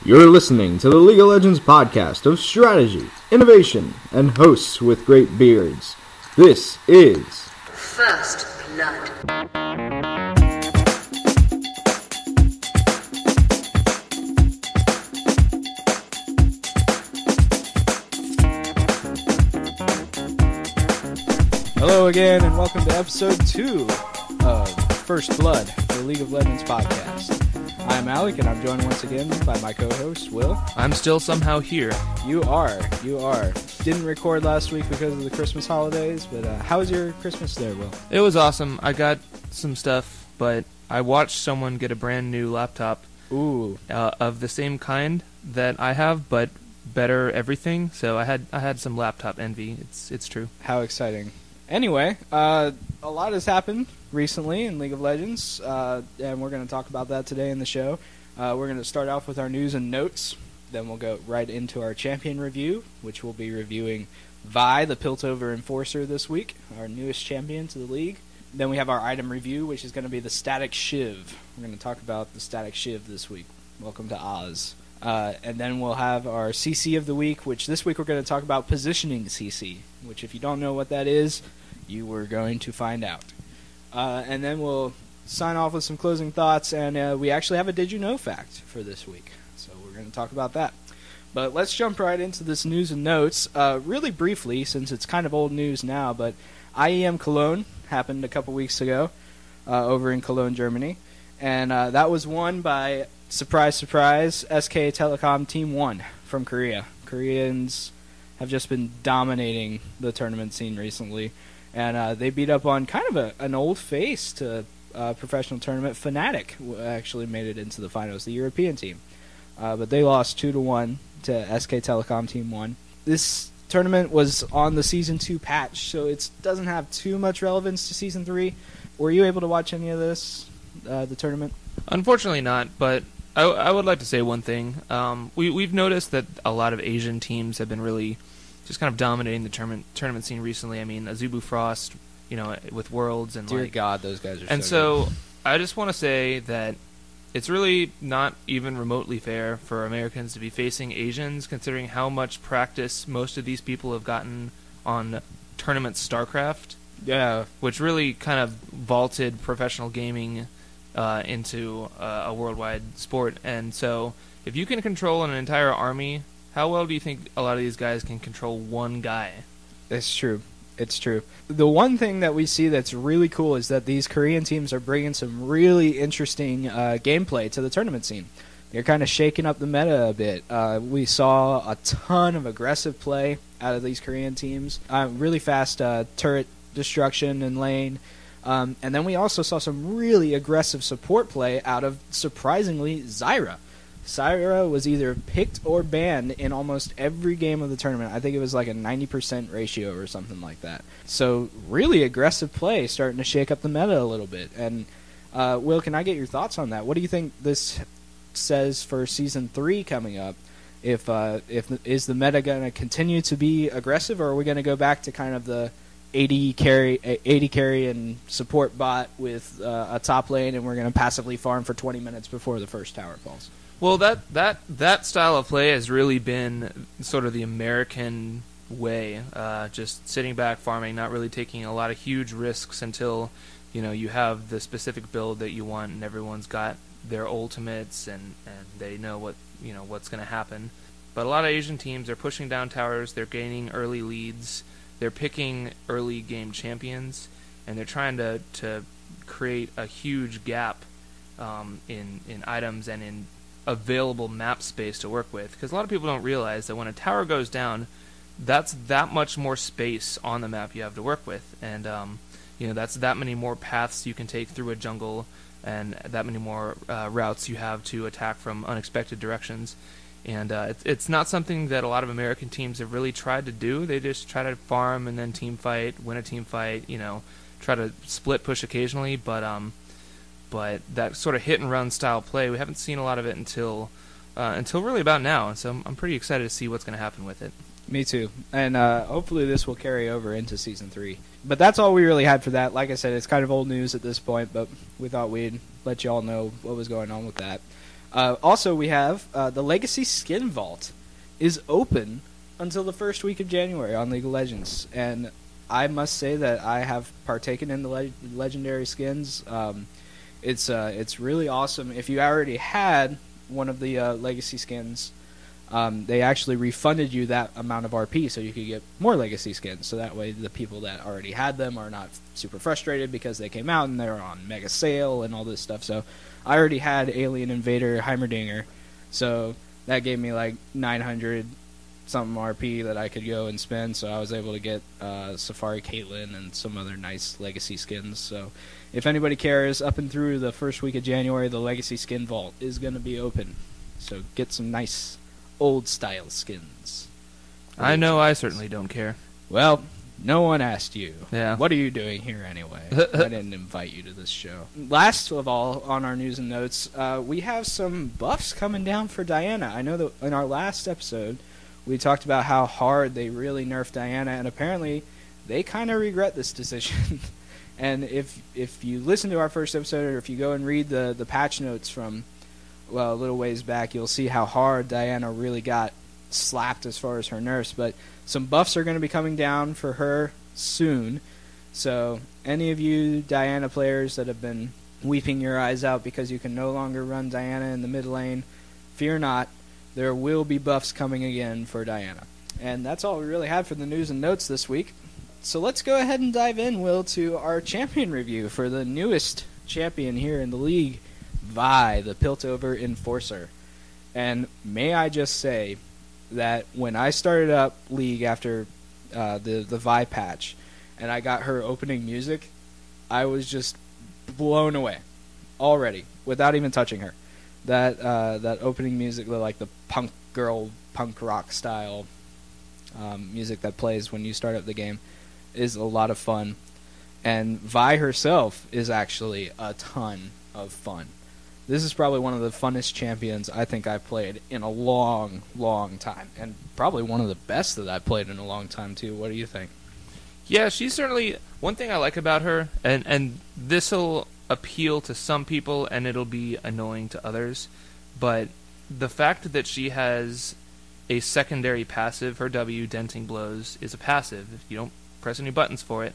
You're listening to the League of Legends podcast of strategy, innovation, and hosts with great beards. This is First Blood. Hello again, and welcome to episode 2 of First Blood, the League of Legends podcast. I'm Alec, and I'm joined once again by my co-host, Will. I'm still somehow here. You are. Didn't record last week because of the Christmas holidays, but how was your Christmas there, Will? It was awesome. I got some stuff, but I watched someone get a brand new laptop. Ooh. Of the same kind that I have, but better everything. So I had some laptop envy. It's true. How exciting. Anyway, a lot has happened recently in League of Legends, and we're going to talk about that today in the show. We're going to start off with our news and notes, then we'll go right into our champion review, which we'll be reviewing Vi, the Piltover Enforcer this week, our newest champion to the league. Then we have our item review, which is going to be the Statikk Shiv. We're going to talk about the Statikk Shiv this week. Welcome to Oz. And then we'll have our CC of the week, which this week we're going to talk about positioning CC, which if you don't know what that is, you were going to find out. And then we'll sign off with some closing thoughts, and we actually have a Did You Know fact for this week. So we're going to talk about that. But let's jump right into this news and notes. Really briefly, since it's kind of old news now, but IEM Cologne happened a couple weeks ago over in Cologne, Germany. And that was won by, surprise, surprise, SK Telecom Team 1 from Korea. Koreans have just been dominating the tournament scene recently. And they beat up on kind of an old face to professional tournament. Fnatic actually made it into the finals, the European team. But they lost 2-1 to SK Telecom Team 1. This tournament was on the Season 2 patch, so it doesn't have too much relevance to Season 3. Were you able to watch any of this, the tournament? Unfortunately not, but I would like to say one thing. We've noticed that a lot of Asian teams have been really just kind of dominating the tournament scene recently. I mean, Azubu Frost, with Worlds and Dear God, those guys are and so good. I just want to say that it's really not even remotely fair for Americans to be facing Asians, considering how much practice most of these people have gotten on tournament StarCraft. Yeah, which really kind of vaulted professional gaming into a worldwide sport. And so, if you can control an entire army, how well do you think a lot of these guys can control one guy? It's true. It's true. The one thing that we see that's really cool is that these Korean teams are bringing some really interesting gameplay to the tournament scene. They're kind of shaking up the meta a bit. We saw a ton of aggressive play out of these Korean teams. Really fast turret destruction in lane. And then we also saw some really aggressive support play out of, surprisingly, Zyra. Zyra was either picked or banned in almost every game of the tournament. I think it was like a 90% ratio or something like that. So really aggressive play starting to shake up the meta a little bit. And Will, can I get your thoughts on that? What do you think this says for Season 3 coming up? Is the meta going to continue to be aggressive, or are we going to go back to kind of the 80 carry and support bot with a top lane, and we're going to passively farm for 20 minutes before the first tower falls? Well, that style of play has really been sort of the American way, just sitting back, farming, not really taking a lot of huge risks until you have the specific build that you want, and everyone's got their ultimates and they know what's going to happen. But a lot of Asian teams are pushing down towers, they're gaining early leads, they're picking early game champions, and they're trying to create a huge gap in items and in available map space to work with, because a lot of people don't realize that when a tower goes down, that's that much more space on the map you have to work with, and that's that many more paths you can take through a jungle, and that many more routes you have to attack from unexpected directions. And it's not something that a lot of American teams have really tried to do. They just try to farm and then team fight, win a team fight, try to split push occasionally, but that sort of hit and run style play, we haven't seen a lot of it until really about now. And so I'm pretty excited to see what's going to happen with it. Me too. And hopefully this will carry over into Season 3. But that's all we really had for that. Like I said, it's kind of old news at this point, but we thought we'd let you all know what was going on with that. Also, we have the Legacy Skin Vault is open until the first week of January on League of Legends, and I must say that I have partaken in the legendary skins. It's really awesome. If you already had one of the Legacy skins, they actually refunded you that amount of RP so you could get more Legacy skins. So that way the people that already had them are not super frustrated because they came out and they're on mega sale and all this stuff. So I already had Alien Invader Heimerdinger, so that gave me like 900 something RP that I could go and spend. So I was able to get Safari Caitlyn and some other nice Legacy skins. So if anybody cares, up and through the first week of January, the Legacy Skin Vault is going to be open. So get some nice old style skins. I know I certainly don't care. Well, no one asked you. Yeah. What are you doing here anyway? I didn't invite you to this show. Last of all, on our news and notes, we have some buffs coming down for Diana. I know that in our last episode, we talked about how hard they really nerfed Diana, and apparently they kind of regret this decision. And if you listen to our first episode, or if you go and read the patch notes from a little ways back, you'll see how hard Diana really got slapped as far as her nerfs. But some buffs are going to be coming down for her soon. So any of you Diana players that have been weeping your eyes out because you can no longer run Diana in the mid lane, fear not. There will be buffs coming again for Diana. And that's all we really had for the news and notes this week. So let's go ahead and dive in, Will, to our champion review for the newest champion here in the league, Vi, the Piltover Enforcer. And may I just say that when I started up League after the Vi patch, and I got her opening music, I was just blown away already, without even touching her. That opening music, like the punk girl, punk rock style music that plays when you start up the game, is a lot of fun. And Vi herself is actually a ton of fun. This is probably one of the funnest champions I think I've played in a long, long time. And probably one of the best that I've played in a long time, too. What do you think? Yeah, she's certainly... One thing I like about her, and this'll appeal to some people and it'll be annoying to others, but the fact that she has a secondary passive, her W, Denting Blows, is a passive. If you don't press any buttons for it,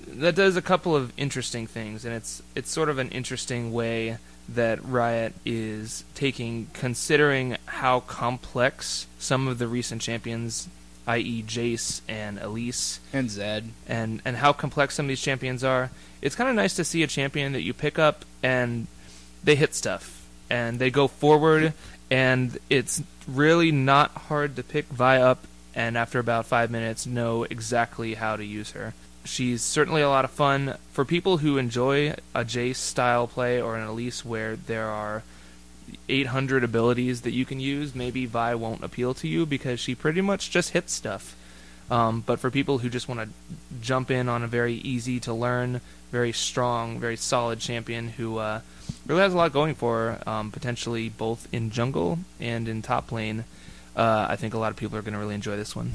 that does a couple of interesting things, and it's sort of an interesting way that Riot is taking, considering how complex some of the recent champions, i.e. Jace and Elise and Zed, and how complex some of these champions are. It's kind of nice to see a champion that you pick up and they hit stuff and they go forward, and it's really not hard to pick Vi up and after about 5 minutes know exactly how to use her. She's certainly a lot of fun. For people who enjoy a Jace style play or an Elise where there are 800 abilities that you can use, maybe Vi won't appeal to you because she pretty much just hits stuff. But for people who just want to jump in on a very easy to learn, very strong, very solid champion who really has a lot going for her, potentially both in jungle and in top lane, I think a lot of people are going to really enjoy this one.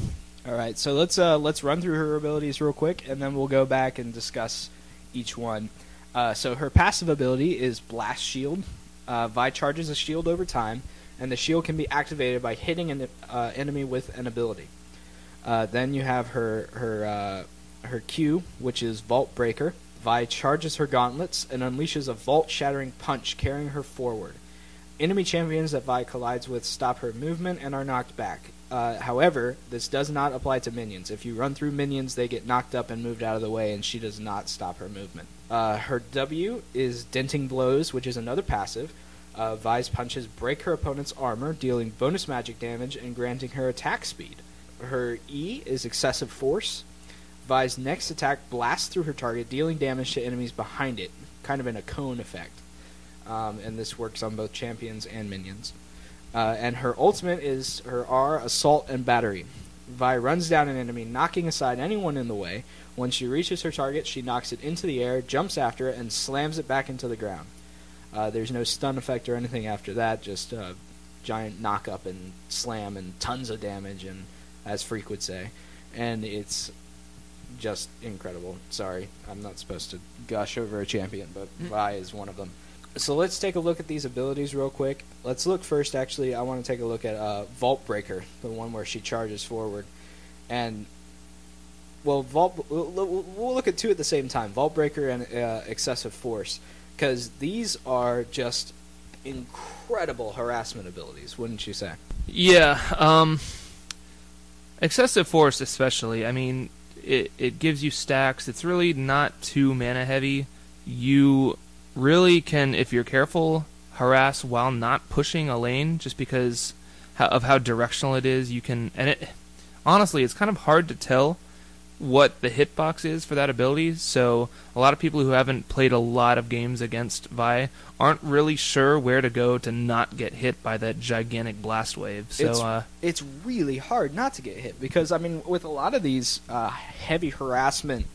All right, so let's run through her abilities real quick, and then we'll go back and discuss each one. So her passive ability is Blast Shield. Vi charges a shield over time, and the shield can be activated by hitting an enemy with an ability. Then you have her Q, which is Vault Breaker. Vi charges her gauntlets and unleashes a vault-shattering punch, carrying her forward. Enemy champions that Vi collides with stop her movement and are knocked back. However, this does not apply to minions. If you run through minions, they get knocked up and moved out of the way, and she does not stop her movement. Her W is Denting Blows, which is another passive. Vi's punches break her opponent's armor, dealing bonus magic damage and granting her attack speed. Her E is Excessive Force. Vi's next attack blasts through her target, dealing damage to enemies behind it, kind of in a cone effect. And this works on both champions and minions. And her ultimate is her R, Assault and Battery. Vi runs down an enemy, knocking aside anyone in the way. When she reaches her target, she knocks it into the air, jumps after it, and slams it back into the ground. There's no stun effect or anything after that, just a giant knock up and slam and tons of damage, and as Freak would say. And it's just incredible. Sorry, I'm not supposed to gush over a champion, but Vi is one of them. So let's take a look at these abilities real quick. Let's look first, actually, I want to take a look at Vault Breaker, the one where she charges forward. And, well, we'll look at two at the same time, Vault Breaker and Excessive Force, because these are just incredible harassment abilities, wouldn't you say? Yeah, Excessive Force especially, I mean, it gives you stacks. It's really not too mana heavy. You really can, if you're careful, harass while not pushing a lane, just because of how directional it is. You can, and honestly, it's kind of hard to tell what the hitbox is for that ability, so a lot of people who haven't played a lot of games against Vi aren't really sure where to go to not get hit by that gigantic blast wave. So it's really hard not to get hit, because, I mean, with a lot of these heavy harassment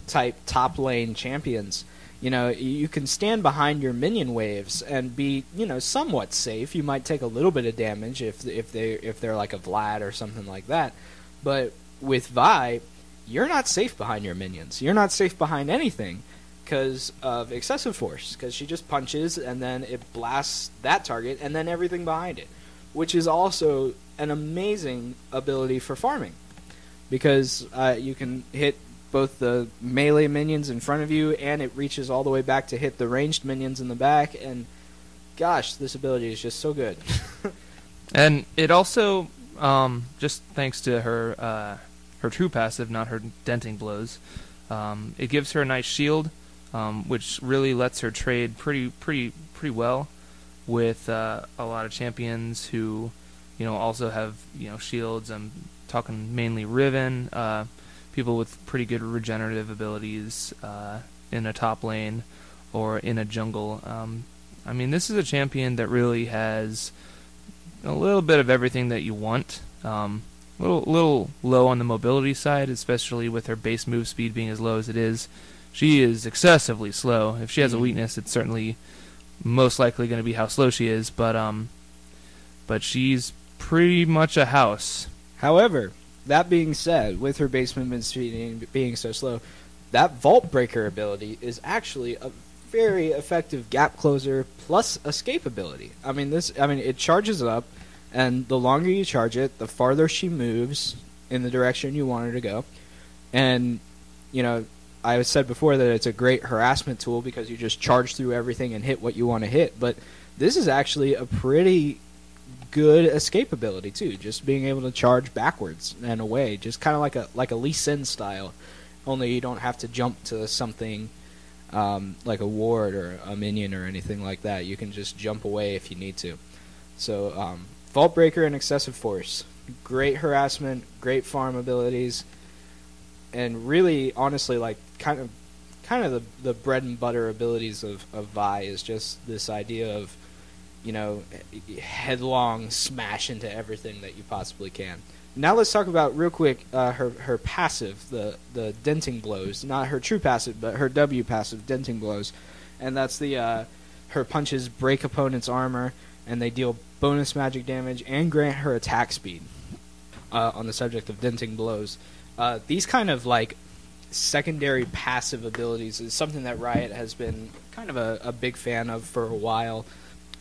type top lane champions, you know, you can stand behind your minion waves and be, you know, somewhat safe. You might take a little bit of damage if they're like a Vlad or something like that, but with Vi, you're not safe behind your minions. You're not safe behind anything because of Excessive Force, because she just punches and then it blasts that target and then everything behind it, which is also an amazing ability for farming, because you can hit both the melee minions in front of you and it reaches all the way back to hit the ranged minions in the back, and gosh, this ability is just so good. And it also, just thanks to her true passive, not her denting blows, it gives her a nice shield, which really lets her trade pretty well with a lot of champions who, you know, also have, you know, shields. I'm talking mainly Riven, people with pretty good regenerative abilities in a top lane or in a jungle. I mean, this is a champion that really has a little bit of everything that you want. Little low on the mobility side, especially with her base move speed being as low as it is. She is excessively slow. If she has a weakness, it's certainly most likely going to be how slow she is, but she's pretty much a house. However, that being said, with her base movement speed being so slow, that Vault Breaker ability is actually a very effective gap closer plus escape ability. I mean, it charges up, and the longer you charge it, the farther she moves in the direction you want her to go. And, you know, I said before that it's a great harassment tool because you just charge through everything and hit what you want to hit. But this is actually a pretty good escape ability too, just being able to charge backwards and away, just kind of like a Lee Sin style, only you don't have to jump to something like a ward or a minion or anything like that. You can just jump away if you need to. So Vault Breaker and Excessive Force, great harassment, great farm abilities, and really, honestly, like kind of the bread and butter abilities of Vi is just this idea of, you know, headlong smash into everything that you possibly can. Now let's talk about real quick her passive, the denting blows, not her true passive, but her W passive, denting blows, and that's the her punches break opponent's armor and they deal bonus magic damage and grant her attack speed. On the subject of denting blows, these kind of like secondary passive abilities is something that Riot has been kind of a big fan of for a while.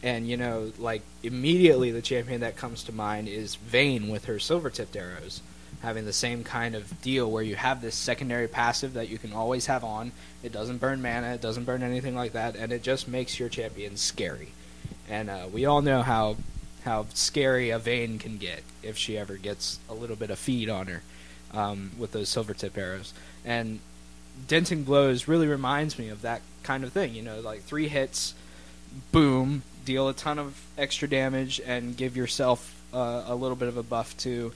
And, you know, like, immediately the champion that comes to mind is Vayne with her silver-tipped arrows, having the same kind of deal where you have this secondary passive that you can always have on. It doesn't burn mana, it doesn't burn anything like that, and it just makes your champion scary. And we all know how scary a Vayne can get if she ever gets a little bit of feed on her with those silver-tip arrows. And denting blows really reminds me of that kind of thing, you know, like 3 hits, boom, deal a ton of extra damage and give yourself a little bit of a buff too.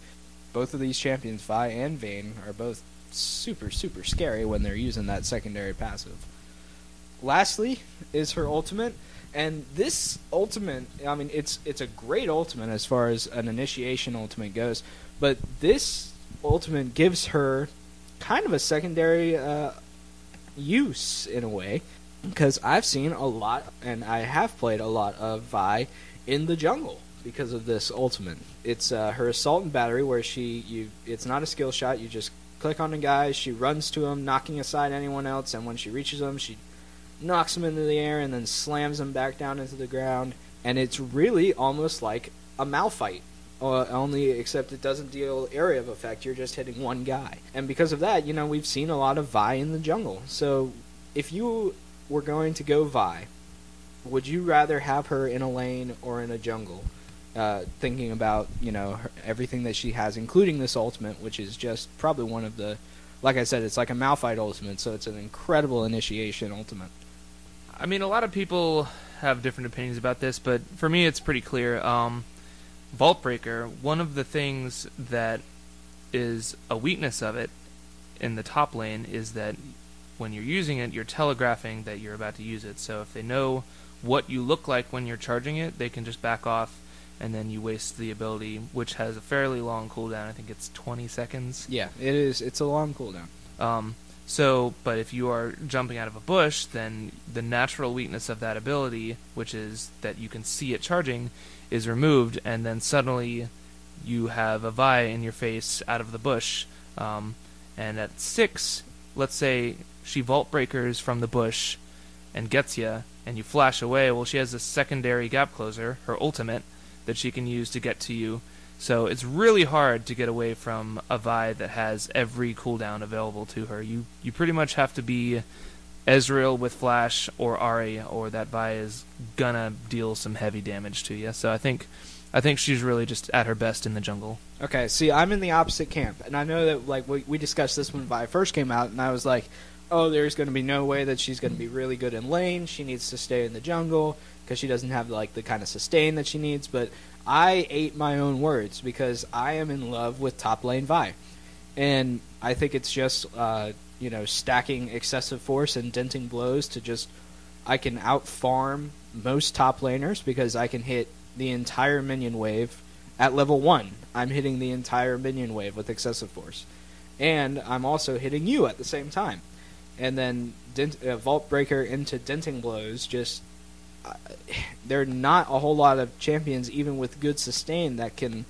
Both of these champions, Vi and Vayne, are both super, super scary when they're using that secondary passive. Lastly is her ultimate, and this ultimate, I mean, it's a great ultimate as far as an initiation ultimate goes, but this ultimate gives her kind of a secondary use in a way. Because I've seen a lot, and I have played a lot of Vi in the jungle because of this ultimate. It's her assault and battery, where it's not a skill shot. You just click on the guy, she runs to him, knocking aside anyone else, and when she reaches him, she knocks him into the air, and then slams him back down into the ground. And it's really almost like a Malphite. Only except it doesn't deal area of effect. You're just hitting one guy. And because of that, we've seen a lot of Vi in the jungle. So if you were going to go Vi, would you rather have her in a lane or in a jungle? Thinking about, everything that she has, including this ultimate, which is just probably one of the... Like I said, it's like a Malphite ultimate, so it's an incredible initiation ultimate. I mean, a lot of people have different opinions about this, but for me it's pretty clear. Vault Breaker, one of the things that is a weakness of it in the top lane is that when you're using it, you're telegraphing that you're about to use it. So if they know what you look like when you're charging it, they can just back off, and then you waste the ability, which has a fairly long cooldown. I think it's 20 seconds. Yeah, it is. It's a long cooldown. But if you are jumping out of a bush, then the natural weakness of that ability, which is that you can see it charging, is removed, and then suddenly you have a Vi in your face out of the bush. And at 6, let's say she Vault Breakers from the bush and gets you, and you flash away. Well, she has a secondary gap closer, her ultimate, that she can use to get to you. So it's really hard to get away from a Vi that has every cooldown available to her. You pretty much have to be Ezreal with Flash or Ahri, or that Vi is gonna deal some heavy damage to you. So I think she's really just at her best in the jungle. Okay, see, I'm in the opposite camp, and I know that we discussed this when Vi first came out, and I was like, oh, there's going to be no way that she's going to be really good in lane. She needs to stay in the jungle because she doesn't have the kind of sustain that she needs. But I ate my own words because I am in love with top lane Vi, and I think it's just stacking excessive force and denting blows to just I can out farm most top laners because I can hit the entire minion wave at level 1. I'm hitting the entire minion wave with excessive force, and I'm also hitting you at the same time. And then Vault Breaker into denting blows, there are not a whole lot of champions, even with good sustain, that can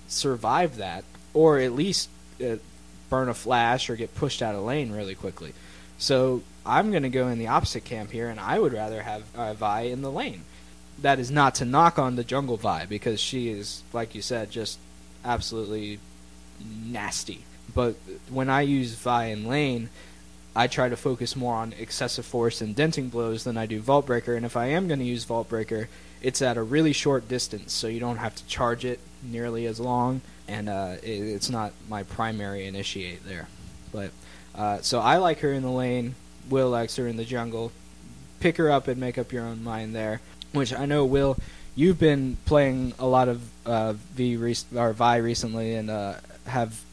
survive that, or at least burn a flash or get pushed out of lane really quickly. So I'm going to go in the opposite camp here, and I would rather have Vi in the lane. That is not to knock on the jungle Vi, because she is, like you said, just absolutely nasty. But when I use Vi in lane, I try to focus more on excessive force and denting blows than I do Vault Breaker, and if I am going to use Vault Breaker, it's at a really short distance, so you don't have to charge it nearly as long, and it's not my primary initiate there. But so I like her in the lane, Will likes her in the jungle. Pick her up and make up your own mind there, which I know, Will, you've been playing a lot of Vi recently, and have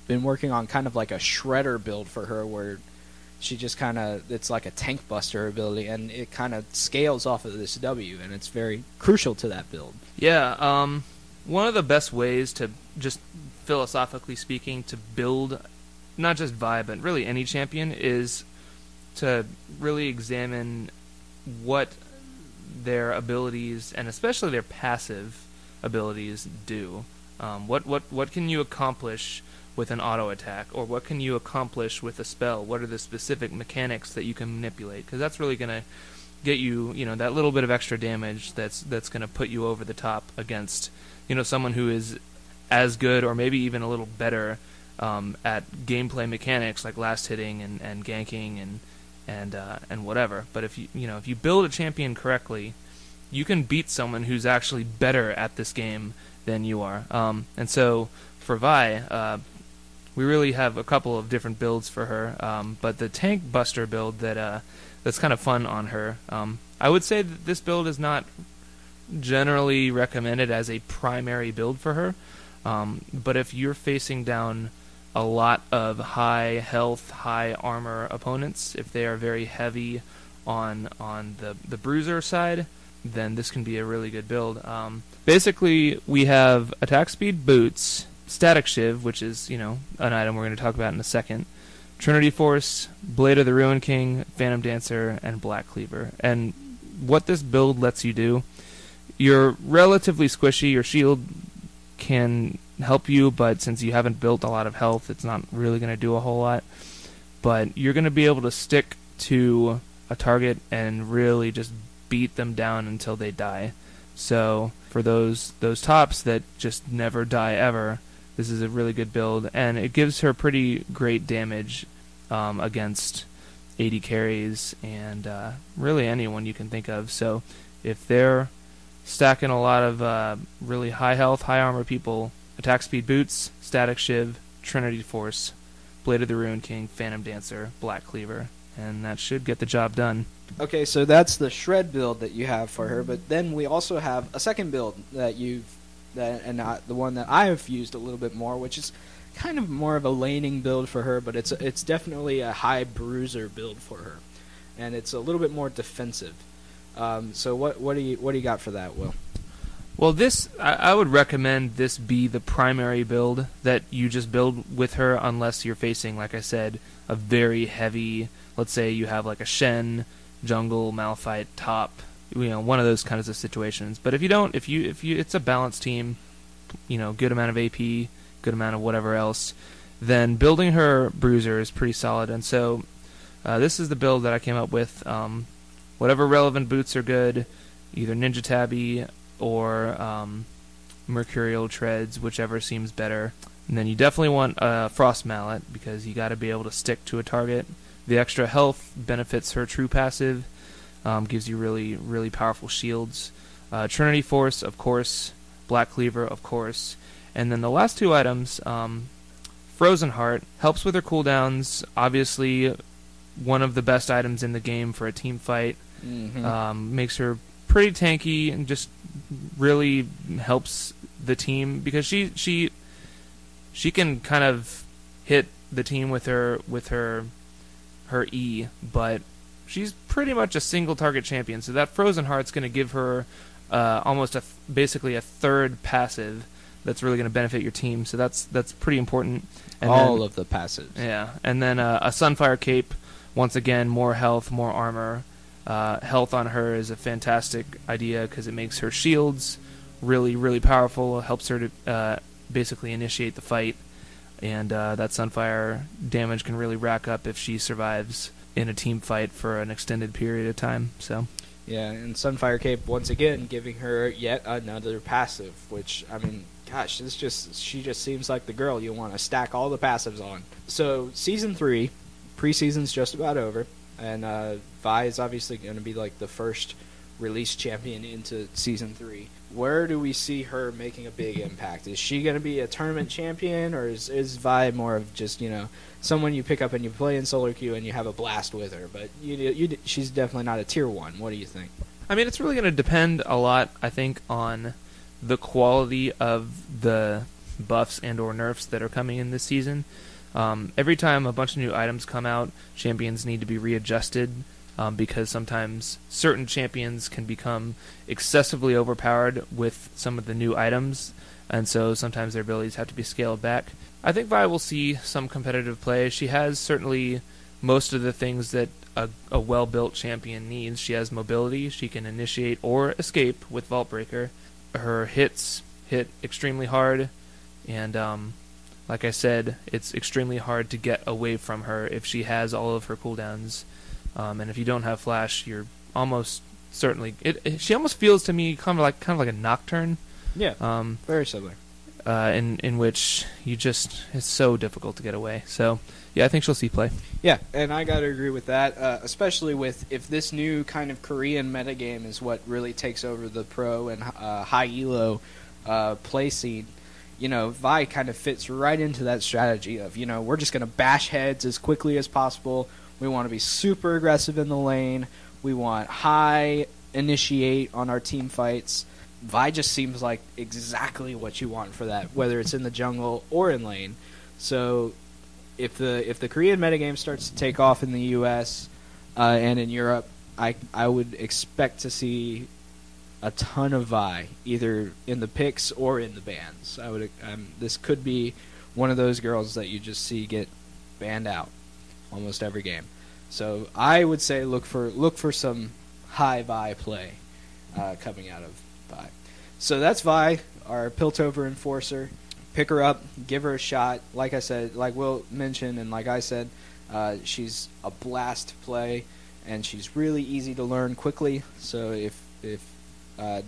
been working on kind of like a shredder build for her, where she just kind of, it's like a tank buster ability, and it kind of scales off of this W, and it's very crucial to that build. Yeah, one of the best ways to, just philosophically speaking, to build not just Vi, but really any champion, is to really examine what their abilities, and especially their passive abilities, do. What can you accomplish with an auto attack, or what can you accomplish with a spell? What are the specific mechanics that you can manipulate? Because that's really going to get you, that little bit of extra damage that's going to put you over the top against, someone who is as good or maybe even a little better at gameplay mechanics like last hitting and ganking and whatever. But if you build a champion correctly, you can beat someone who's actually better at this game than you are. And so for Vi, we really have a couple of different builds for her, but the tank buster build that's kind of fun on her. I would say that this build is not generally recommended as a primary build for her, but if you're facing down a lot of high health, high armor opponents, if they are very heavy on the bruiser side, then this can be a really good build. Basically, we have attack speed boots, Statikk Shiv, which is, an item we're going to talk about in a second, Trinity Force, Blade of the Ruin King, Phantom Dancer, and Black Cleaver. And what this build lets you do, you're relatively squishy, your shield can help you, but since you haven't built a lot of health, it's not really going to do a whole lot. But you're going to be able to stick to a target and really just beat them down until they die. So for those tops that just never die ever, this is a really good build, and it gives her pretty great damage against AD carries and really anyone you can think of. So if they're stacking a lot of really high health, high armor people, attack speed boots, Statikk Shiv, Trinity Force, Blade of the Ruin King, Phantom Dancer, Black Cleaver, and that should get the job done. Okay, so that's the shred build that you have for her, but then we also have a second build that the one that I have used a little bit more, which is kind of more of a laning build for her, but it's definitely a high bruiser build for her, and it's a little bit more defensive. So what do you got for that, Will? Well, I would recommend this be the primary build that you just build with her, unless you're facing, like I said, a very heavy. Let's say you have like a Shen, jungle, Malphite, top, one of those kinds of situations. But if you don't, if you it's a balanced team, good amount of AP, good amount of whatever else, then building her bruiser is pretty solid. And so this is the build that I came up with. Whatever relevant boots are good, either Ninja Tabby or Mercurial Treads, whichever seems better. And then you definitely want a Frost Mallet, because you got to be able to stick to a target. The extra health benefits her true passive, gives you really, really powerful shields. Trinity Force, of course. Black Cleaver, of course. And then the last two items, Frozen Heart, helps with her cooldowns. Obviously, one of the best items in the game for a team fight. Mm-hmm. Makes her pretty tanky and just really helps the team, because she can kind of hit the team with her E, but she's pretty much a single target champion. So that Frozen Heart's going to give her almost basically a third passive that's really going to benefit your team. So that's pretty important. And all of the passives. Yeah, and then a Sunfire Cape. Once again, more health, more armor. Health on her is a fantastic idea because it makes her shields really, really powerful. Helps her to basically initiate the fight, and that Sunfire damage can really rack up if she survives in a team fight for an extended period of time. So, yeah, and Sunfire Cape once again giving her yet another passive, which gosh, she just seems like the girl you want to stack all the passives on. So season 3, preseason's just about over. And Vi is obviously going to be like the first release champion into Season 3. Where do we see her making a big impact? Is she going to be a tournament champion, or is Vi more of just, someone you pick up and you play in solo queue and you have a blast with her? But she's definitely not a tier 1. What do you think? I mean, it's really going to depend a lot, I think, on the quality of the buffs and or nerfs that are coming in this season. Every time a bunch of new items come out, champions need to be readjusted, because sometimes certain champions can become excessively overpowered with some of the new items, and so sometimes their abilities have to be scaled back. I think Vi will see some competitive play. She has certainly most of the things that a well-built champion needs. She has mobility, she can initiate or escape with Vault Breaker. Her hits hit extremely hard, and like I said, it's extremely hard to get away from her if she has all of her cooldowns. And if you don't have flash, you're almost certainly. She almost feels to me kind of like a Nocturne. Yeah. Very similar. In which it's so difficult to get away. So yeah, I think she'll see play. Yeah, and I gotta agree with that, especially with if this new kind of Korean metagame is what really takes over the pro and high elo play scene. Vi kind of fits right into that strategy of, we're just going to bash heads as quickly as possible. We want to be super aggressive in the lane. We want high initiate on our team fights. Vi just seems like exactly what you want for that, whether it's in the jungle or in lane. So if the Korean metagame starts to take off in the US and in Europe, I would expect to see a ton of Vi, either in the picks or in the bans. This could be one of those girls that you just see get banned out almost every game. So I would say look for some high Vi play coming out of Vi. So that's Vi, our Piltover Enforcer. Pick her up, give her a shot. Like I said, like Will mentioned, and like I said, she's a blast to play. and she's really easy to learn quickly. So if it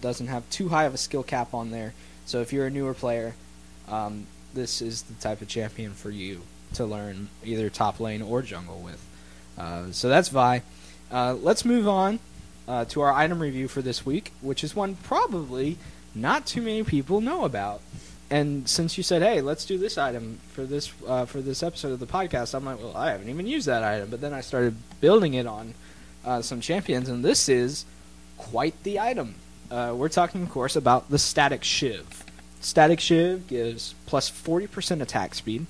doesn't have too high of a skill cap on there, so if you're a newer player, this is the type of champion for you to learn either top lane or jungle with. So that's Vi. Let's move on to our item review for this week, which is one probably not too many people know about. And since you said, hey, let's do this item for this episode of the podcast, I'm like, well, I haven't even used that item. But then I started building it on some champions, and this is quite the item. We're talking, of course, about the Statikk Shiv. Statikk Shiv gives plus 40% attack speed,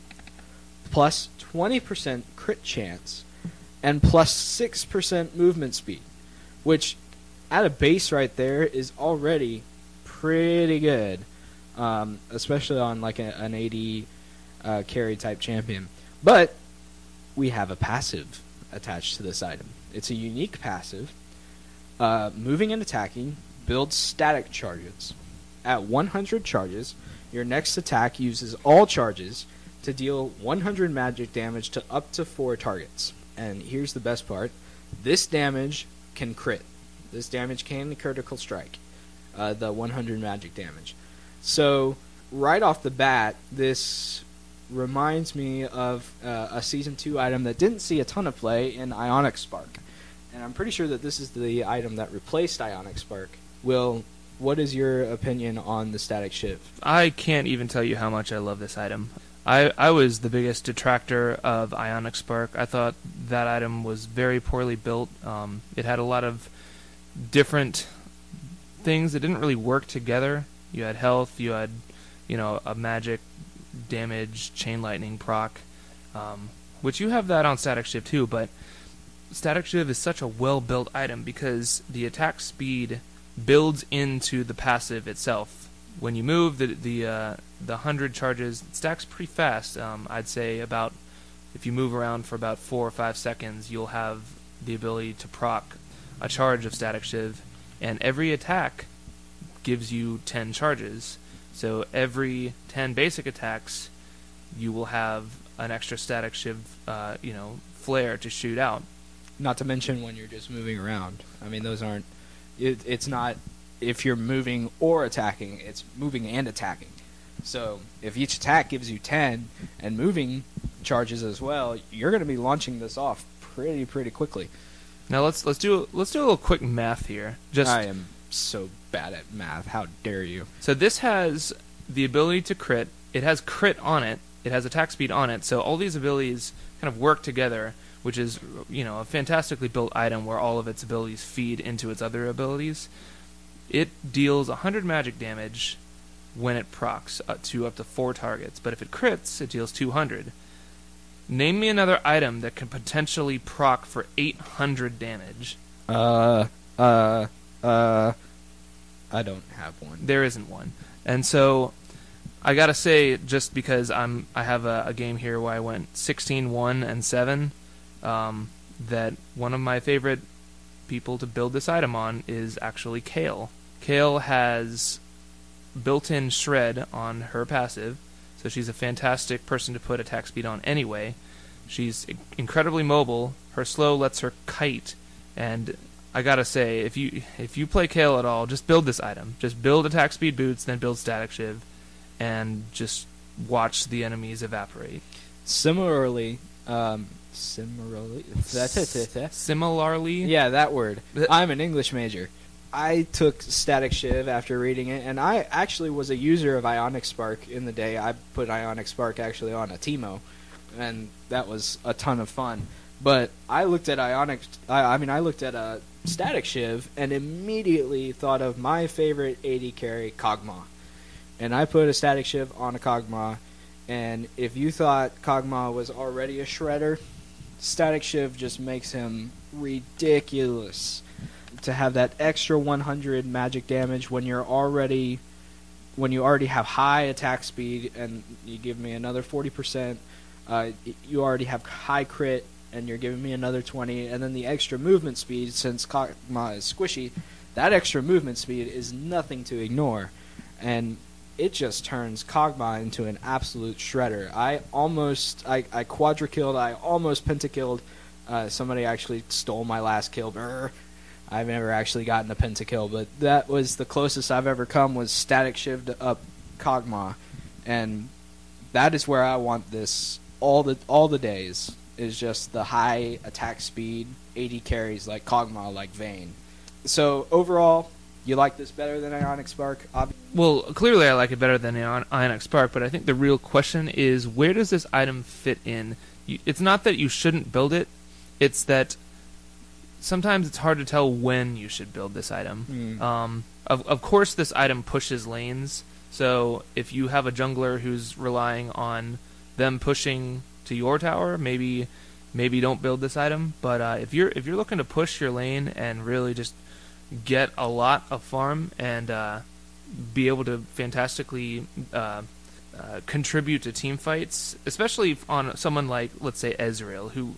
plus 20% crit chance, and plus 6% movement speed, which at a base right there is already pretty good, especially on like an AD carry type champion. But we have a passive attached to this item. It's a unique passive. Moving and attacking builds static charges. At 100 charges, your next attack uses all charges to deal 100 magic damage to up to 4 targets. And here's the best part. This damage can crit. This damage can critical strike. The 100 magic damage. So, right off the bat, this reminds me of a Season 2 item that didn't see a ton of play in Ionic Spark. And I'm pretty sure that this is the item that replaced Ionic Spark. Will, what is your opinion on the Statikk Shiv? I can't even tell you how much I love this item. I was the biggest detractor of Ionic Spark. I thought that item was very poorly built. It had a lot of different things that didn't really work together. You had health, you had, a magic damage, chain lightning proc, which you have that on Statikk Shiv too, but Statikk Shiv is such a well-built item because the attack speed builds into the passive itself. When you move, the 100 charges stacks pretty fast. I'd say about, if you move around for about 4 or 5 seconds, you'll have the ability to proc a charge of Statikk Shiv, and every attack gives you 10 charges. So every 10 basic attacks, you will have an extra Statikk Shiv, flare to shoot out. Not to mention when you're just moving around. I mean, those aren't... It's not if you're moving or attacking, it's moving and attacking. So if each attack gives you 10 and moving charges as well, you're going to be launching this off pretty quickly. Now let's do a little quick math here. I am so bad at math. How dare you? So this has the ability to crit. It has crit on it. It has attack speed on it. So all these abilities kind of work together, which is, a fantastically built item where all of its abilities feed into its other abilities. It deals 100 magic damage when it procs to up to 4 targets, but if it crits, it deals 200. Name me another item that can potentially proc for 800 damage. I don't have one. There isn't one. And so I gotta say, just because I have a game here where I went 16-1 and 7, that one of my favorite people to build this item on is actually Kale. Kale has built-in shred on her passive, so she's a fantastic person to put attack speed on anyway. She's incredibly mobile. Her slow lets her kite, and I gotta say, if you play Kale at all, just build this item. Just build attack speed boots, then build Statikk Shiv, and just watch the enemies evaporate. Similarly, yeah, that word. I'm an English major. I took Statikk Shiv after reading it, and I actually was a user of Ionic Spark in the day. I put Ionic Spark actually on a Teemo, and that was a ton of fun. But I looked at I looked at a Statikk Shiv and immediately thought of my favorite AD carry, Kog'Maw. And I put a Statikk Shiv on a Kog'Maw, and if you thought Kog'Maw was already a shredder, Statikk Shiv just makes him ridiculous. To have that extra 100 magic damage when you already have high attack speed, and you give me another 40%, you already have high crit, and you're giving me another 20, and then the extra movement speed, since Kog'Maw is squishy, that extra movement speed is nothing to ignore, and it just turns Kog'Maw into an absolute shredder. I quadra-killed, I almost pentakilled Somebody actually stole my last kill. I've never actually gotten a pentakill, but that was the closest I've ever come was Statikk Shiv to up Kog'Maw, and that is where I want this all the days, is just the high attack speed, 80 carries like Kog'Maw, like Vayne. So overall, you like this better than Ionic Spark? Well, clearly I like it better than Ionic Spark, but I think the real question is, where does this item fit in? It's not that you shouldn't build it, it's that sometimes it's hard to tell when you should build this item. Of course, this item pushes lanes, so if you have a jungler who's relying on them pushing to your tower, maybe don't build this item. But if you're looking to push your lane and really just get a lot of farm and be able to fantastically contribute to team fights, especially on someone like, let's say, Ezreal, who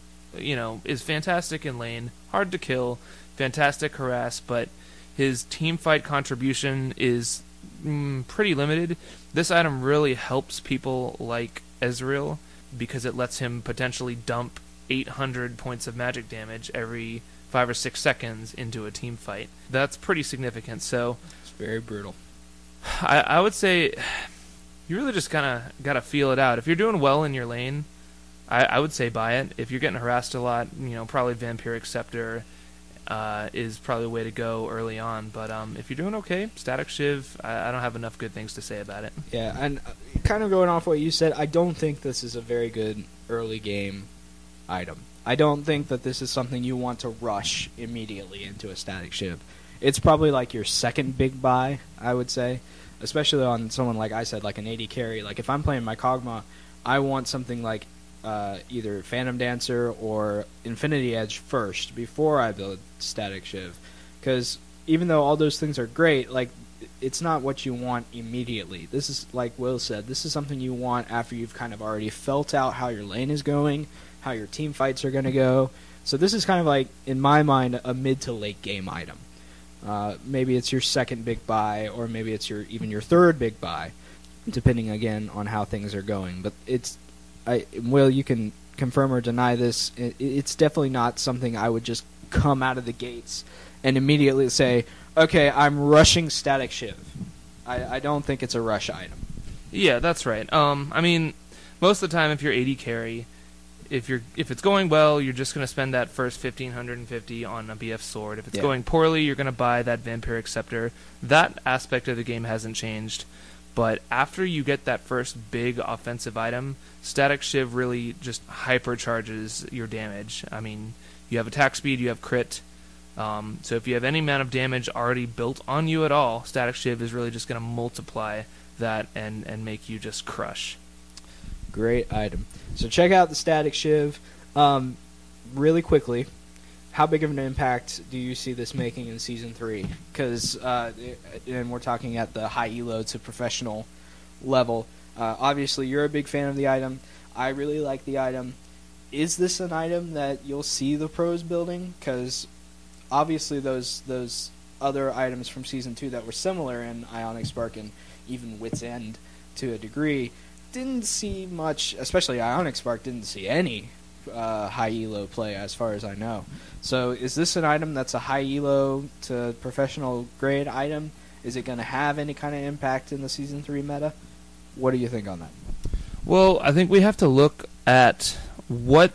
is fantastic in lane, hard to kill, fantastic harass, but his team fight contribution is pretty limited. This item really helps people like Ezreal because it lets him potentially dump 800 points of magic damage every 5 or 6 seconds into a team fight. That's pretty significant. So it's very brutal. I would say you really just kind of got to feel it out. If you're doing well in your lane, I would say buy it. If you're getting harassed a lot, probably Vampiric Scepter is probably the way to go early on. But if you're doing okay, Statikk Shiv, I don't have enough good things to say about it. Yeah, and kind of going off what you said, I don't think this is a very good early game item. I don't think that this is something you want to rush immediately into a Statikk Shiv. It's probably like your second big buy, I would say, especially on someone like I said, like an 80 carry. Like if I'm playing my Kog'Maw, I want something like either Phantom Dancer or Infinity Edge first before I build Statikk Shiv, because even though all those things are great, like it's not what you want immediately. This is, like Will said, this is something you want after you've kind of already felt out how your lane is going, how your team fights are going to go. So this is kind of like, in my mind, a mid to late game item. Maybe it's your second big buy, or maybe it's even your third big buy, depending again on how things are going. But Will, you can confirm or deny this. It's definitely not something I would just come out of the gates and immediately say, okay, I'm rushing Statikk Shiv. I don't think it's a rush item. Yeah, that's right. I mean, most of the time, if you're 80 carry, if it's going well, you're just going to spend that first 1,550 on a BF sword. If it's going poorly, you're going to buy that Vampiric Scepter. That aspect of the game hasn't changed. But after you get that first big offensive item, Statikk Shiv really just hypercharges your damage. I mean, you have attack speed, you have crit. So if you have any amount of damage already built on you at all, Statikk Shiv is really just going to multiply that and make you just crush. Great item. So check out the Statikk Shiv. Really quickly, how big of an impact do you see this making in Season 3? Because, and we're talking at the high elo to professional level. Obviously, you're a big fan of the item. I really like the item. Is this an item that you'll see the pros building? Because obviously those other items from Season 2 that were similar in Ionic Spark and even Wit's End to a degree didn't see much, especially Ionic Spark didn't see any high elo play as far as I know. So is this an item that's a high elo to professional grade item? Is it going to have any kind of impact in the Season 3 meta? What do you think on that? Well, I think we have to look at what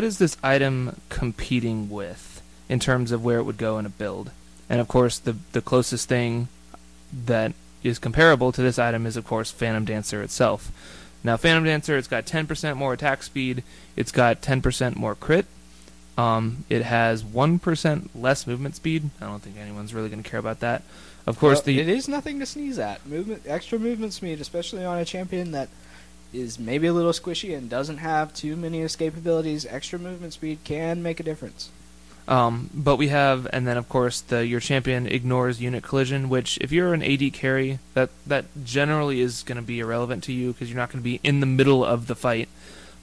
is this item competing with in terms of where it would go in a build. And of course, the closest thing that is comparable to this item is, of course, Phantom Dancer itself. Now, Phantom Dancer, it's got 10% more attack speed, it's got 10% more crit, it has 1% less movement speed. I don't think anyone's really going to care about that. Of course, it is nothing to sneeze at. Extra movement speed, especially on a champion that is maybe a little squishy and doesn't have too many escape abilities, extra movement speed can make a difference. But we have, and then of course your champion ignores unit collision, which if you're an AD carry, that generally is going to be irrelevant to you because you're not going to be in the middle of the fight.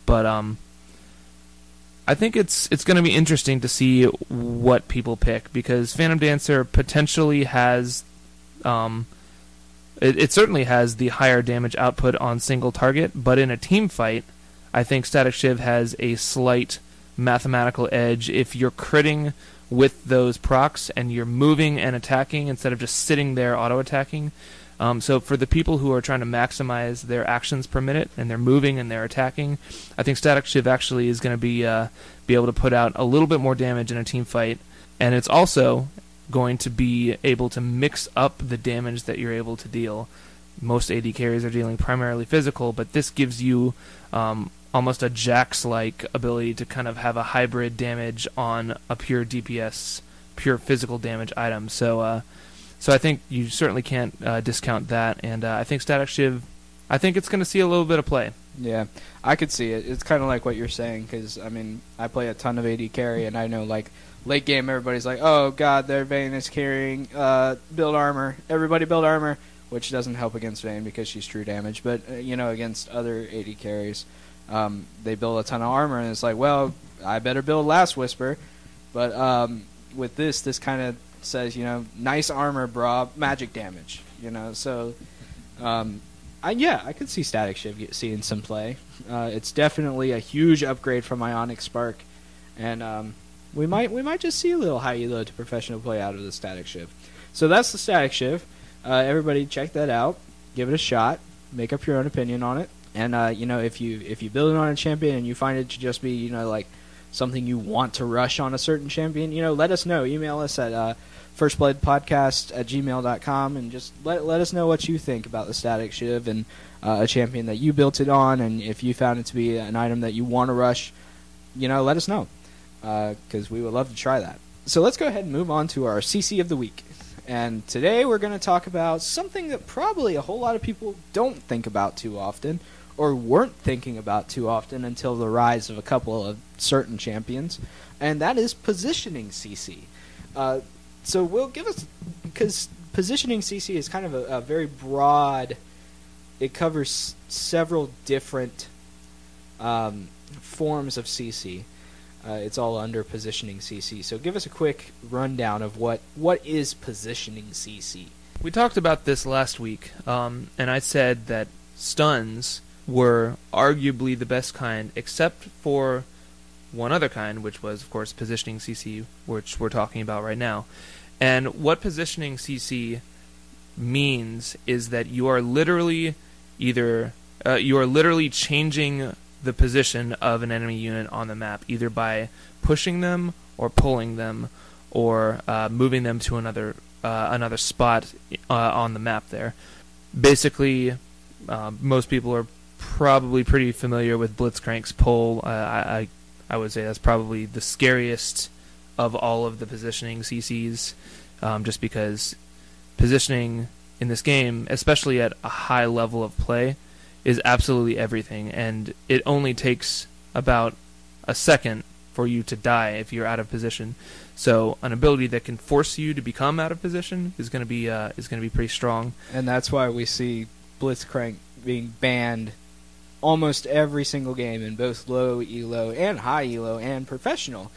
But I think it's going to be interesting to see what people pick, because Phantom Dancer potentially has, it certainly has the higher damage output on single target, but in a team fight, I think Statikk Shiv has a slight mathematical edge if you're critting with those procs and you're moving and attacking instead of just sitting there auto-attacking. So for the people who are trying to maximize their actions per minute and they're moving and they're attacking, I think Statikk Shiv actually is going to be able to put out a little bit more damage in a team fight, and it's also going to be able to mix up the damage that you're able to deal. Most AD carries are dealing primarily physical, but this gives you almost a Jax-like ability to kind of have a hybrid damage on a pure DPS, pure physical damage item. So I think you certainly can't discount that, and I think Statikk Shiv, I think it's going to see a little bit of play. Yeah, I could see it. It's kind of like what you're saying, because, I mean, I play a ton of AD carry, and I know, like, late game, everybody's like, oh, God, their Vayne is carrying, build armor. Everybody build armor, which doesn't help against Vayne because she's true damage, but, against other AD carries, they build a ton of armor, and it's like, well, I better build Last Whisper, but with this kind of says, nice armor, brah, magic damage, so, I could see Statikk Shiv seeing some play. It's definitely a huge upgrade from Ionic Spark, and we might just see a little high elo to professional play out of the Statikk Shiv. So that's the Statikk Shiv. Everybody check that out, give it a shot, make up your own opinion on it, and if you build it on a champion and you find it to just be like something you want to rush on a certain champion, let us know. Email us at firstbloodpodcast@gmail.com and just let us know what you think about the Statikk Shiv and a champion that you built it on, and if you found it to be an item that you want to rush, let us know, because we would love to try that. So let's go ahead and move on to our CC of the week. And today we're going to talk about something that probably a whole lot of people don't think about too often, or weren't thinking about too often until the rise of a couple of certain champions, and that is positioning CC. So we'll give us, because positioning CC is kind of a very broad, it covers several different forms of CC. It's all under positioning CC. So give us a quick rundown of what is positioning CC. We talked about this last week, and I said that stuns were arguably the best kind, except for one other kind, which was, of course, positioning CC, which we're talking about right now. And what positioning CC means is that you are literally changing the position of an enemy unit on the map, either by pushing them or pulling them or moving them to another spot on the map there. Basically, most people are probably pretty familiar with Blitzcrank's pull. I would say that's probably the scariest of all of the positioning CCs, just because positioning in this game, especially at a high level of play, is absolutely everything, and it only takes about a second for you to die if you're out of position. So an ability that can force you to become out of position is going to be pretty strong. And that's why we see Blitzcrank being banned almost every single game in both low elo and high elo and professional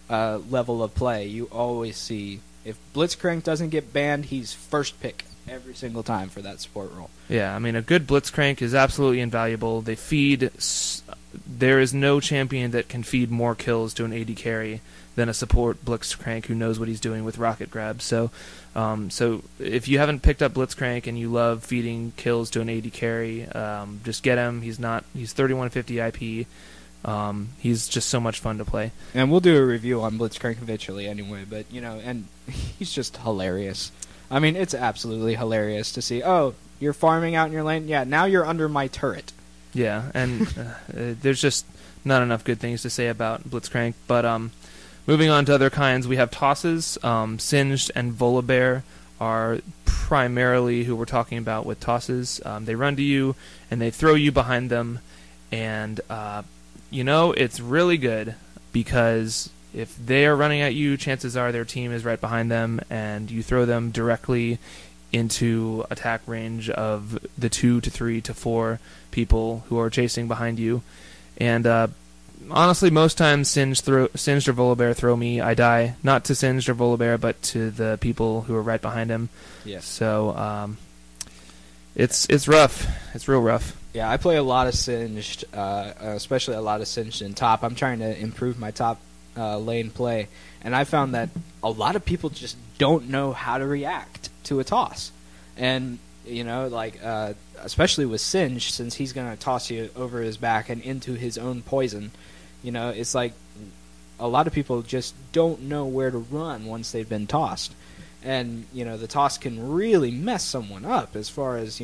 level of play. You always see, if Blitzcrank doesn't get banned, he's first pick every single time for that support role. Yeah, I mean, a good Blitzcrank is absolutely invaluable. They feed... There is no champion that can feed more kills to an AD carry than a support Blitzcrank who knows what he's doing with rocket grabs. So if you haven't picked up Blitzcrank and you love feeding kills to an AD carry, just get him. He's 3150 IP. He's just so much fun to play. And we'll do a review on Blitzcrank eventually anyway, but, and he's just hilarious. I mean, it's absolutely hilarious to see, oh, you're farming out in your lane? Yeah, now you're under my turret. Yeah, and there's just not enough good things to say about Blitzcrank. But moving on to other kinds, we have tosses. Singed and Volibear are primarily who we're talking about with tosses. They run to you, and they throw you behind them. And, it's really good, because if they are running at you, chances are their team is right behind them, and you throw them directly into attack range of the 2 to 3 to 4 people who are chasing behind you. And honestly, most times Singed or Volibear throw me, I die. Not to Singed or Volibear, but to the people who are right behind him. Yes. So, It's rough. It's real rough. Yeah, I play a lot of Singed, especially a lot of Singed in top. I'm trying to improve my top lane play, and I found that a lot of people just don't know how to react to a toss. And, especially with Singed, since he's going to toss you over his back and into his own poison, it's like a lot of people just don't know where to run once they've been tossed. And, the toss can really mess someone up as far as,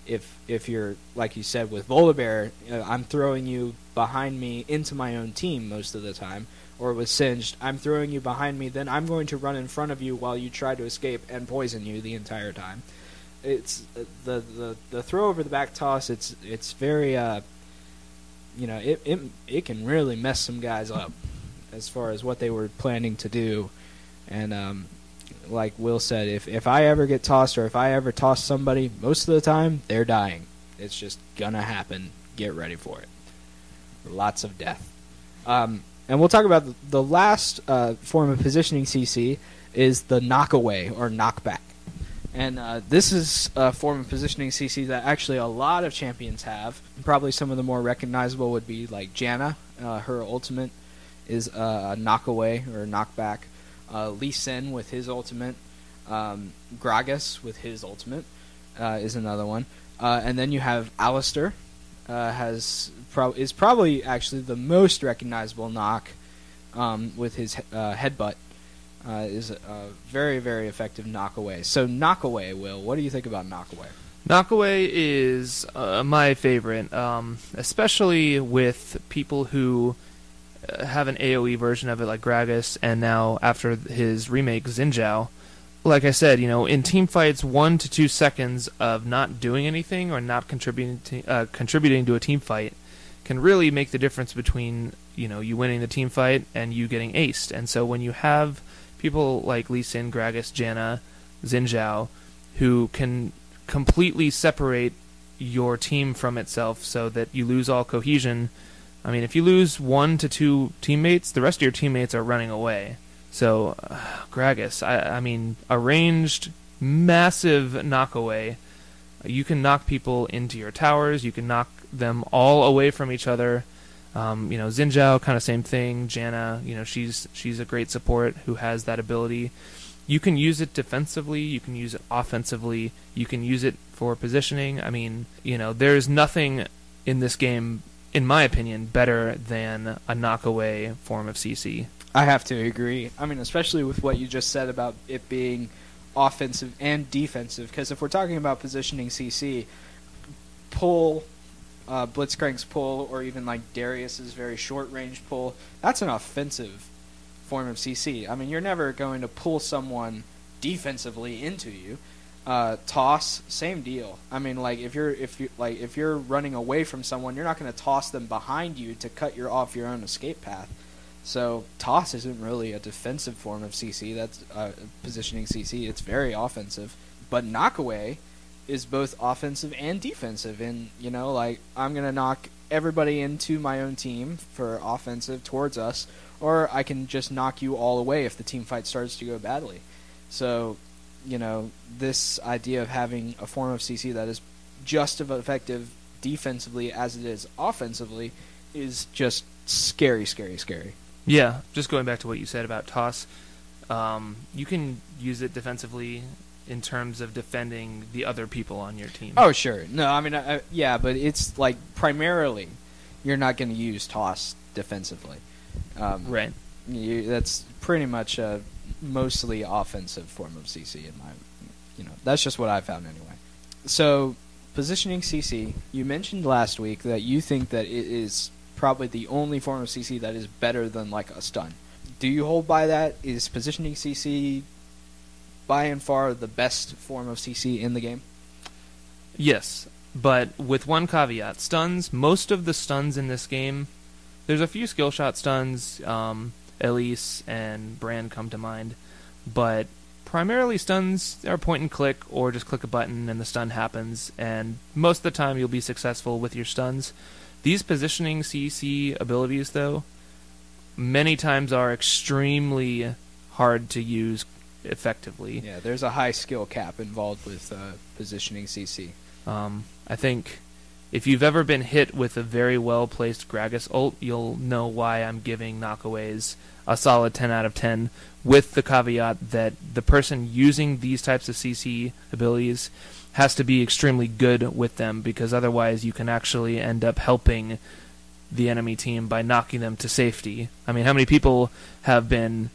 if you're, like you said, with Volibear, I'm throwing you behind me into my own team most of the time. Or with Singed, I'm throwing you behind me, then I'm going to run in front of you while you try to escape and poison you the entire time. It's the throw over the back toss. It's very it can really mess some guys up as far as what they were planning to do. And like Will said, if I ever get tossed or if I ever toss somebody, most of the time they're dying. It's just gonna happen. Get ready for it. Lots of death. And we'll talk about the last form of positioning CC is the knockaway or knockback. And this is a form of positioning CC that actually a lot of champions have. Probably some of the more recognizable would be like Janna. Her ultimate is a knockaway or a knockback. Lee Sin with his ultimate. Gragas with his ultimate is another one. And then you have Alistair. Is probably actually the most recognizable knock with his headbutt. Is a very, very effective knockaway. So knockaway, Will, what do you think about knockaway? Knockaway is my favorite, especially with people who have an AoE version of it like Gragas, and now after his remake Xin Zhao. Like I said, in team fights, 1 to 2 seconds of not doing anything or not contributing to a team fight can really make the difference between you winning the team fight and you getting aced. And so when you have people like Lee Sin, Gragas, Janna, Xin Zhao, who can completely separate your team from itself so that you lose all cohesion. I mean, if you lose 1 to 2 teammates, the rest of your teammates are running away. So, Gragas, I mean, a ranged, massive knockaway. You can knock people into your towers. You can knock them all away from each other. Xin Zhao, kind of same thing. Janna, she's a great support who has that ability. You can use it defensively. You can use it offensively. You can use it for positioning. I mean, there's nothing in this game, in my opinion, better than a knockaway form of CC. I have to agree. I mean, especially with what you just said about it being offensive and defensive, because if we're talking about positioning CC, pull, Blitzcrank's pull, or even like Darius's very short-range pull, that's an offensive form of CC. I mean, you're never going to pull someone defensively into you. Toss, same deal. I mean, like if you're running away from someone, you're not going to toss them behind you to cut you off your own escape path. So toss isn't really a defensive form of CC. That's positioning CC. It's very offensive. But knockaway is both offensive and defensive. And I'm gonna knock everybody into my own team for offensive towards us, or I can just knock you all away if the team fight starts to go badly. So this idea of having a form of CC that is just as effective defensively as it is offensively is just scary, scary, scary. Yeah, just going back to what you said about toss, you can use it defensively in terms of defending the other people on your team. Oh, sure. No, I mean, yeah, but it's like primarily you're not going to use toss defensively. Right. That's pretty much a mostly offensive form of CC in my, that's just what I found anyway. So, positioning CC, you mentioned last week that you think that it is probably the only form of CC that is better than like a stun. Do you hold by that? Is positioning CC by and far the best form of CC in the game? Yes, but with one caveat. Stuns, most of the stuns in this game, there's a few skill shot stuns, Elise and Brand come to mind, but primarily stuns are point and click or just click a button and the stun happens, and most of the time you'll be successful with your stuns. These positioning CC abilities, though, many times are extremely hard to use effectively. Yeah, there's a high skill cap involved with positioning CC. I think if you've ever been hit with a very well-placed Gragas ult, you'll know why I'm giving knockaways a solid 10 out of 10, with the caveat that the person using these types of CC abilities has to be extremely good with them, because otherwise you can actually end up helping the enemy team by knocking them to safety. I mean, how many people have been,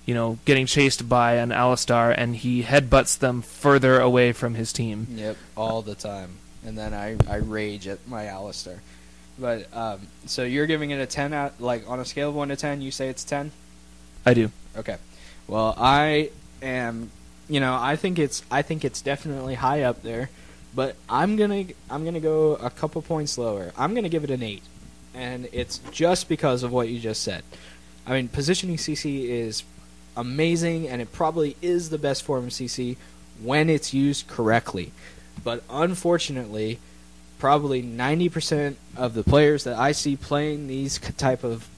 getting chased by an Alistar and he headbutts them further away from his team? Yep, all the time. And then I rage at my Alistar. But so you're giving it a 10 out, like on a scale of 1 to 10, you say it's 10? I do. Okay. Well, I am, I think it's definitely high up there, but I'm going to go a couple points lower. I'm going to give it an 8. And it's just because of what you just said. I mean, positioning CC is amazing, and it probably is the best form of CC when it's used correctly. But unfortunately, probably 90% of the players that I see playing these type of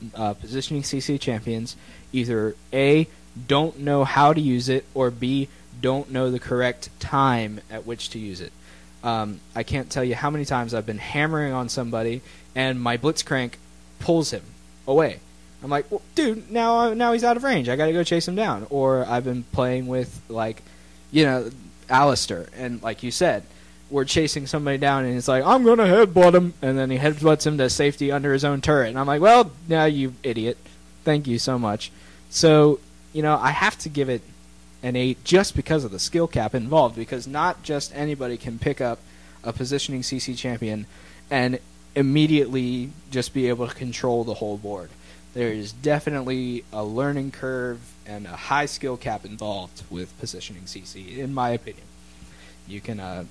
positioning CC champions either A, don't know how to use it, or B, don't know the correct time at which to use it. I can't tell you how many times I've been hammering on somebody and my Blitzcrank pulls him away. I'm like, well, dude, now he's out of range. I got to go chase him down. Or I've been playing with, Alistar, and like you said, we're chasing somebody down, and it's like, I'm going to headbutt him, and then he headbutts him to safety under his own turret. And I'm like, well, now you idiot. Thank you so much. So, I have to give it an 8 just because of the skill cap involved, because not just anybody can pick up a positioning CC champion and immediately just be able to control the whole board. There is definitely a learning curve and a high skill cap involved with positioning CC, in my opinion. You can,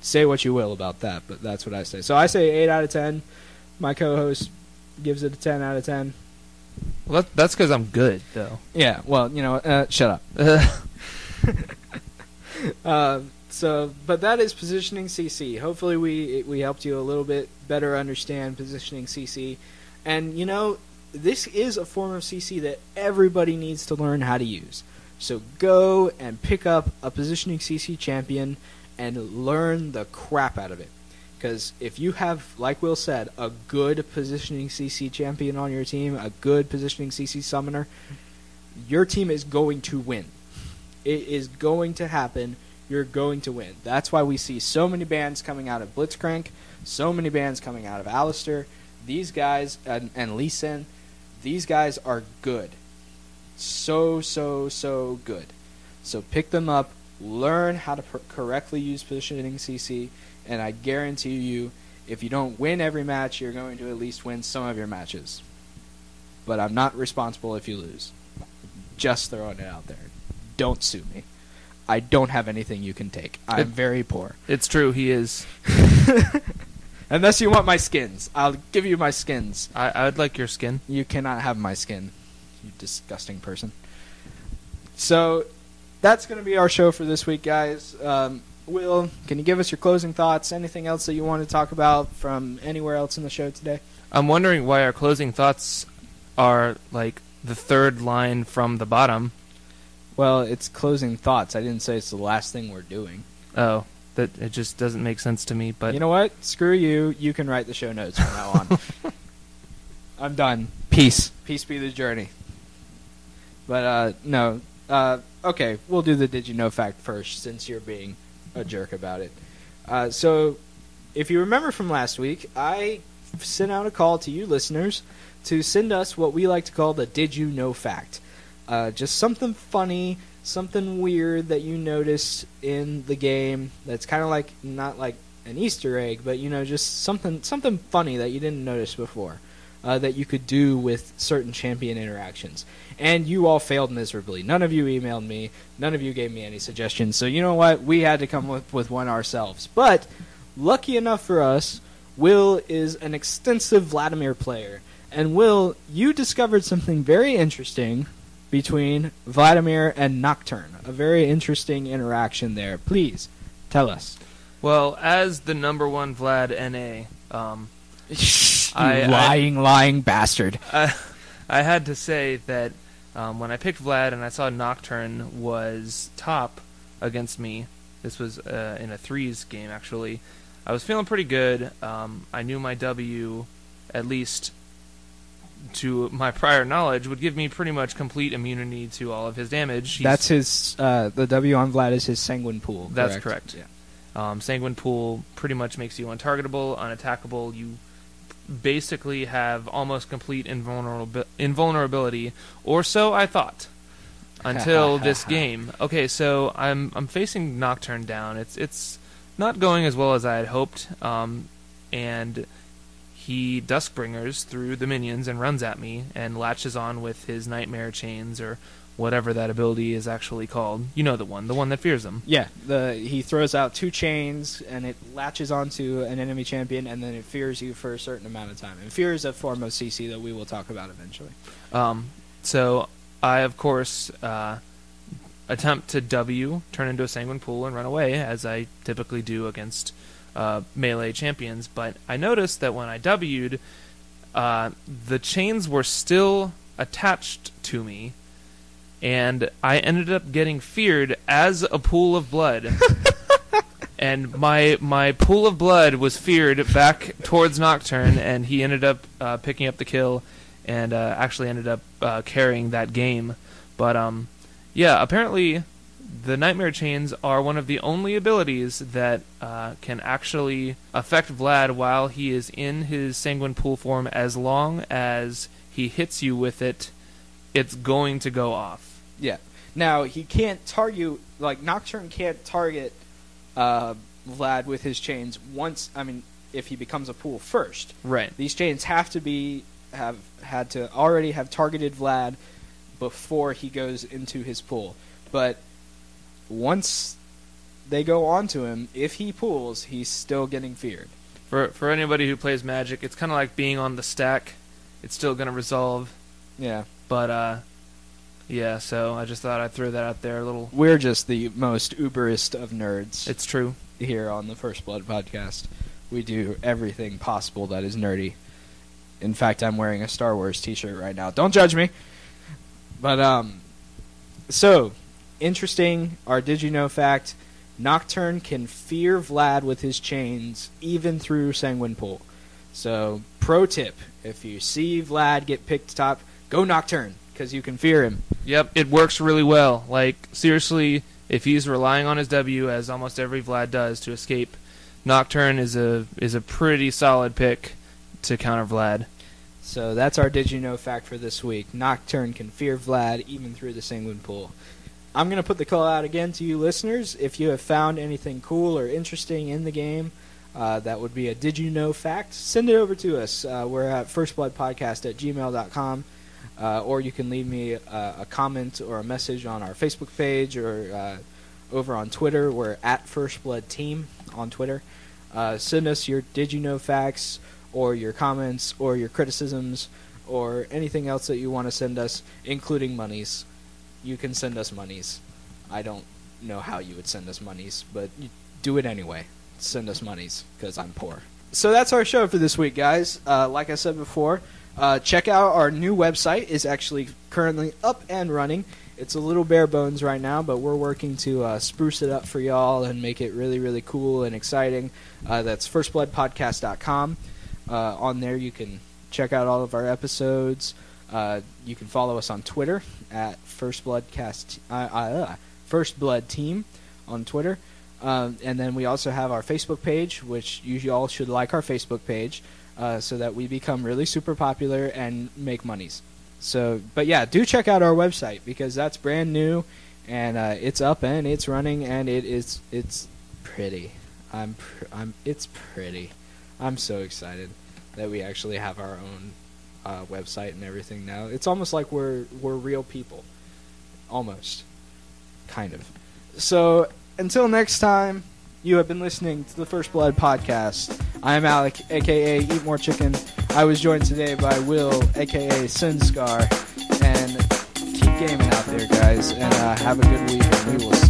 say what you will about that, but that's what I say. So I say 8 out of 10. My co-host gives it a 10 out of 10. Well, that's because I'm good, though. Yeah, well, shut up. But that is positioning CC. Hopefully we helped you a little bit better understand positioning CC. And, this is a form of CC that everybody needs to learn how to use. So go and pick up a positioning CC champion and learn the crap out of it. Because if you have, like Will said, a good positioning CC champion on your team, a good positioning CC summoner, your team is going to win. It is going to happen. You're going to win. That's why we see so many bans coming out of Blitzcrank, so many bans coming out of Alistar. These guys, and Lee Sin, these guys are good. So good. So pick them up, learn how to correctly use positioning CC, and I guarantee you, if you don't win every match, you're going to at least win some of your matches. But I'm not responsible if you lose. Just throwing it out there. Don't sue me. I don't have anything you can take. I'm very poor. It's true, he is. Unless you want my skins. I'll give you my skins. I would like your skin. You cannot have my skin, you disgusting person. So, that's going to be our show for this week, guys. Will, can you give us your closing thoughts? Anything else that you want to talk about from anywhere else in the show today? I'm wondering why our closing thoughts are, like, the third line from the bottom. Well, it's closing thoughts. I didn't say it's the last thing we're doing. Oh, that it just doesn't make sense to me. But you know what? Screw you. You can write the show notes from now on. I'm done. Peace. Peace be the journey. But, no. Okay, we'll do the Did You Know fact first, since you're being a jerk about it. So, if you remember from last week, I sent out a call to you listeners to send us what we like to call the Did You Know fact. Just something funny, something weird that you noticed in the game that's kind of like, not like an Easter egg, but, just something funny that you didn't notice before. That you could do with certain champion interactions. And you all failed miserably. None of you emailed me. None of you gave me any suggestions. So you know what? We had to come up with one ourselves. But, lucky enough for us, Will is an extensive Vladimir player. And Will, you discovered something very interesting between Vladimir and Nocturne. A very interesting interaction there. Please, tell us. Well, as the number one Vlad NA... lying bastard. I had to say that when I picked Vlad and I saw Nocturne was top against me, this was in a threes game actually, I was feeling pretty good. I knew my W, at least to my prior knowledge, would give me pretty much complete immunity to all of his damage. That's his, the W on Vlad is his Sanguine Pool. That's correct. Yeah. Sanguine Pool pretty much makes you untargetable, unattackable. You basically have almost complete invulnerability, or so I thought, until this game. Okay, so I'm facing Nocturne down. It's not going as well as I had hoped, and he Duskbringers through the minions and runs at me and latches on with his Nightmare Chains or whatever that ability is actually called. You know the one that fears them. Yeah, he throws out 2 chains and it latches onto an enemy champion and then it fears you for a certain amount of time. And fear is a form of CC that we will talk about eventually. So I, of course, attempt to W, turn into a Sanguine Pool, and run away, as I typically do against melee champions. But I noticed that when I W'd, the chains were still attached to me, and I ended up getting feared as a pool of blood. And my pool of blood was feared back towards Nocturne, and he ended up picking up the kill and actually ended up carrying that game. But yeah, apparently the Nightmare Chains are one of the only abilities that can actually affect Vlad while he is in his Sanguine Pool form. As long as he hits you with it, it's going to go off. Yeah. Now, he can't target, like, Nocturne can't target Vlad with his chains once, if he becomes a pool first. Right. These chains have to had to already have targeted Vlad before he goes into his pool. But once they go onto him, if he pools, he's still getting feared. For anybody who plays Magic, it's kind of like being on the stack. It's still going to resolve. Yeah. But, yeah, so I just thought I'd throw that out there a little. We're just the most uberest of nerds. It's true. Here on the First Blood podcast. We do everything possible that is nerdy. In fact, I'm wearing a Star Wars t-shirt right now. Don't judge me. But, so, interesting, our Did You Know fact, Nocturne can fear Vlad with his chains, even through Sanguine Pool. So, pro tip, if you see Vlad get picked top, go Nocturne, because you can fear him. Yep, it works really well. Like, seriously, if he's relying on his W, as almost every Vlad does, to escape, Nocturne is a pretty solid pick to counter Vlad. So that's our Did You Know fact for this week. Nocturne can fear Vlad even through the Sanguine Pool. I'm going to put the call out again to you listeners. If you have found anything cool or interesting in the game, that would be a Did You Know fact, send it over to us. We're at firstbloodpodcast@gmail.com. Or you can leave me a comment or a message on our Facebook page or over on Twitter. We're at First Blood Team on Twitter. Send us your Did You Know facts or your comments or your criticisms or anything else that you want to send us, including monies. You can send us monies. I don't know how you would send us monies, but you do it anyway. Send us monies, because I'm poor. So that's our show for this week, guys. Like I said before, check out our new website. It's actually currently up and running. It's a little bare bones right now, but we're working to spruce it up for y'all and make it really, really cool and exciting. That's firstbloodpodcast.com. On there you can check out all of our episodes. You can follow us on Twitter at First Blood Team on Twitter. And then we also have our Facebook page, which you all should like our Facebook page, so that we become really super popular and make monies. So, but yeah, do check out our website, because that's brand new and it's up and it's running and it's pretty. It's pretty. I'm so excited that we actually have our own website and everything now. It's almost like we're real people. Almost. Kind of. So, until next time, you have been listening to the First Blood Podcast. I am Alec, a.k.a. Eat More Chicken. I was joined today by Will, a.k.a. Sinscar. And keep gaming out there, guys. And have a good week, and we will see you.